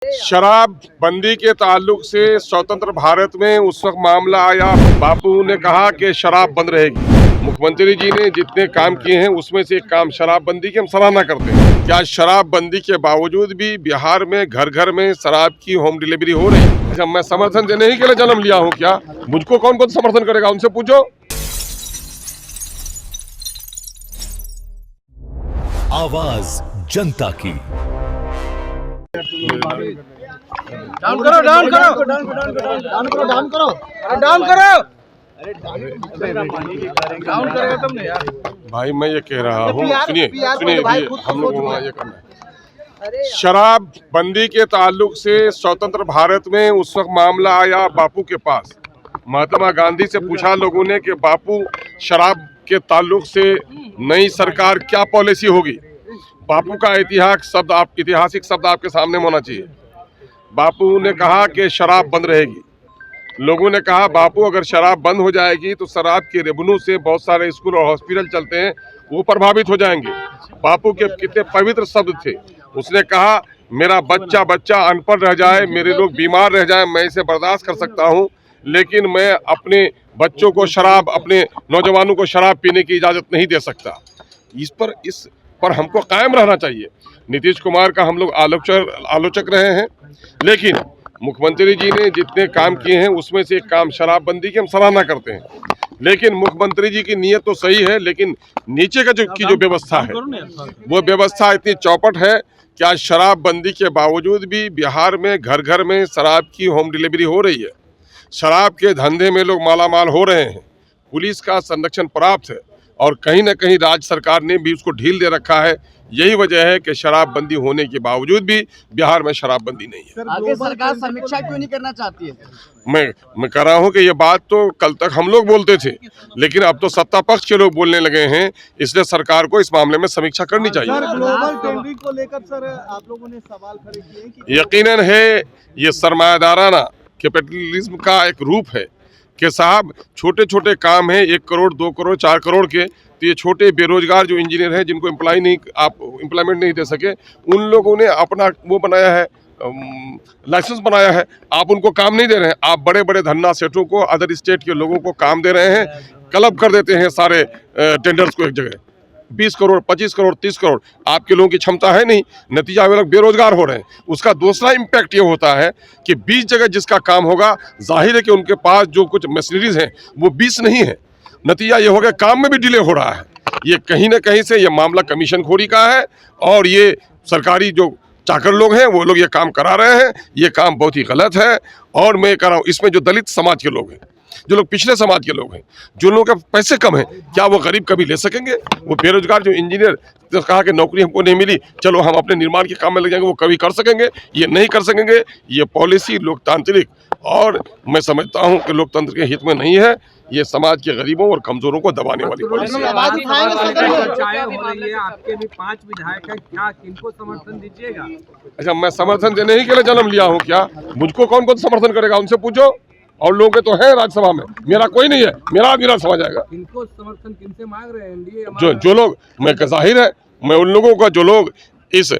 शराब बंदी के ताल्लुक से स्वतंत्र भारत में उस वक्त मामला आया, बापू ने कहा कि शराब बंद रहेगी। मुख्यमंत्री जी ने जितने काम किए हैं उसमें से एक काम शराब बंदी की हम सराहना करते हैं। क्या शराब बंदी के बावजूद भी बिहार में घर घर में शराब की होम डिलीवरी हो रही है? अच्छा, मैं समर्थन देने ही के लिए जन्म लिया हूँ क्या? मुझको कौन कौन समर्थन करेगा, उनसे पूछो। आवाज जनता की। डाउन करो, डाउन करो, डाउन करो, डाउन करो, डाउन करो, डाउन करेगा तुमने यार। भाई मैं ये कह रहा हूँ, सुनिए हम लोग ये करना है। शराब बंदी के ताल्लुक से स्वतंत्र भारत में उस वक्त मामला आया बापू के पास। महात्मा गांधी से पूछा लोगों ने कि बापू शराब के ताल्लुक से नई सरकार क्या पॉलिसी होगी। बापू का ऐतिहासिक शब्द आपके सामने होना चाहिए। बापू ने कहा कि शराब बंद रहेगी। लोगों ने कहा बापू अगर शराब बंद हो जाएगी तो शराब के रेवेन्यू से बहुत सारे स्कूल और हॉस्पिटल चलते हैं वो प्रभावित हो जाएंगे। बापू के कितने पवित्र शब्द थे। उसने कहा मेरा बच्चा अनपढ़ रह जाए, मेरे लोग बीमार रह जाए, मैं इसे बर्दाश्त कर सकता हूँ, लेकिन मैं अपने बच्चों को शराब, अपने नौजवानों को शराब पीने की इजाज़त नहीं दे सकता। इस पर हमको कायम रहना चाहिए। नीतीश कुमार का हम लोग आलोचक रहे हैं, लेकिन मुख्यमंत्री जी ने जितने काम किए हैं उसमें से एक काम शराब बंदी की हम सराहना करते हैं। लेकिन मुख्यमंत्री जी की नीयत तो सही है, लेकिन नीचे का जो व्यवस्था है वो व्यवस्था इतनी चौपट है कि आज शराब बंदी के बावजूद भी बिहार में घर घर में शराब की होम डिलीवरी हो रही है। शराब के धंधे में लोग मालामाल हो रहे हैं। पुलिस का संरक्षण पर्याप्त है और कहीं न कहीं राज्य सरकार ने भी उसको ढील दे रखा है। यही वजह है कि शराब बंदी होने के बावजूद भी बिहार में शराब बंदी नहीं है। आगे सरकार समीक्षा क्यों नहीं करना चाहती है? मैं कह रहा हूँ कि ये बात तो कल तक हम लोग बोलते थे, लेकिन अब तो सत्ता पक्ष के लोग बोलने लगे हैं, इसलिए सरकार को इस मामले में समीक्षा करनी चाहिए। सर, ग्लोबल टेंडरिंग को लेकर सर आप लोगों ने सवाल खड़े किए हैं कि यकीनन है ये सरमायादाराना कैपिटलिज्म का एक रूप है कि साहब छोटे छोटे काम हैं, 1 करोड़ 2 करोड़ 4 करोड़ के, तो ये छोटे बेरोजगार जो इंजीनियर हैं जिनको एम्प्लॉयमेंट नहीं दे सके, उन लोगों ने अपना वो बनाया है, लाइसेंस बनाया है। आप उनको काम नहीं दे रहे हैं। आप बड़े बड़े धन्ना सेठों को, अदर स्टेट के लोगों को काम दे रहे हैं, क्लब कर देते हैं सारे टेंडर्स को एक जगह। 20 करोड़ 25 करोड़ 30 करोड़, आपके लोगों की क्षमता है नहीं, नतीजा वे लोग बेरोजगार हो रहे हैं। उसका दूसरा इम्पैक्ट ये होता है कि 20 जगह जिसका काम होगा, जाहिर है कि उनके पास जो कुछ मशीनरीज हैं वो 20 नहीं है। नतीजा ये हो गया काम में भी डिले हो रहा है। ये कहीं ना कहीं से ये मामला कमीशन खोरी का है और ये सरकारी जो चाकर लोग हैं वो लोग ये काम करा रहे हैं। ये काम बहुत ही गलत है और मैं कह रहा हूँ इसमें जो दलित समाज के लोग हैं, जो लोग पिछले समाज के लोग हैं, जो लोगों के पैसे कम हैं, क्या वो गरीब कभी ले सकेंगे? वो बेरोजगार जो इंजीनियर तो कहा कि नौकरी हमको नहीं मिली, चलो हम अपने निर्माण के काम में लग जाएंगे, वो कभी कर सकेंगे? ये नहीं कर सकेंगे। ये पॉलिसी लोकतांत्रिक और मैं समझता हूँ कि लोकतंत्र के हित में नहीं है। ये समाज के गरीबों और कमजोरों को दबाने वाली पॉलिसी है। आपके भी 5 विधायक हैं, क्या किनको समर्थन दीजिएगा? अच्छा, मैं समर्थन देने ही के लिए जन्म लिया हूँ क्या? मुझको कौन कौन समर्थन करेगा, उनसे पूछो। और लोग तो है राज्यसभा में, मेरा कोई नहीं है, मेरा आदमी राज्यसभा जाएगा। किनको समर्थन किनसे मांग रहे हैं? एनडीए जो लोग, मैं जाहिर है मैं उन लोगों का, जो लोग इस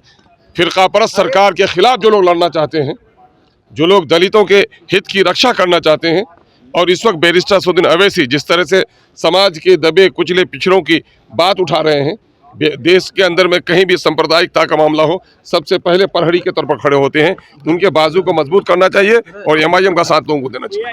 फिरकापरस्त सरकार के खिलाफ जो लोग लड़ना चाहते हैं, जो लोग दलितों के हित की रक्षा करना चाहते हैं, और इस वक्त बैरिस्टर असदुद्दीन अवैसी जिस तरह से समाज के दबे कुचले पिछड़ों की बात उठा रहे हैं, देश के अंदर में कहीं भी सांप्रदायिकता का मामला हो, सबसे पहले प्रहरी के तौर पर खड़े होते हैं। उनके बाजू को मजबूत करना चाहिए और एमआईएम का साथ लोगों को देना चाहिए।